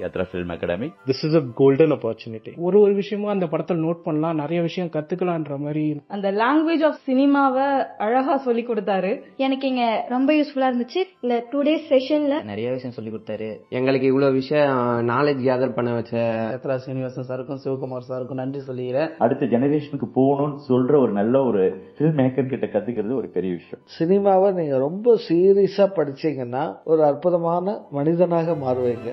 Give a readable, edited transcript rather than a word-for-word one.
Yatra film academy. This is a golden opportunity. ஒரு விஷயமும் அந்த படத்துல நோட் பண்ணலாம், நிறைய விஷயம் கத்துக்கலான்ற மாதிரி. அந்த லாங்குவேஜ் ஆஃப் சினிமாவை அழகா சொல்லி கொடுத்தாரு. எனக்கு இங்க ரொம்ப யூஸ்ஃபுல்லா இருந்துச்சு. இந்த 2 days செஷன்ல நிறைய விஷயம் சொல்லி கொடுத்தாரு. எங்களுக்கு இவ்வளவு விஷயம் நாலேஜ் கேதர் பண்ண வச்ச யாத்ரா சீனிவாசன் சாருக்கும் சிவகுமார் சாருக்கும் நன்றி சொல்லிக்கிறேன். அடுத்த ஜெனரேஷனுக்கு போகணும்னு சொல்ற ஒரு நல்ல ஒரு ஃபில்ம் மேக்கர் கிட்ட கத்துக்கிறது ஒரு பெரிய விஷயம். சினிமாவை நீங்க ரொம்ப சீரியஸா படிச்சீங்கன்னா ஒரு அற்புதமான மனிதனாக மாறுவீங்க.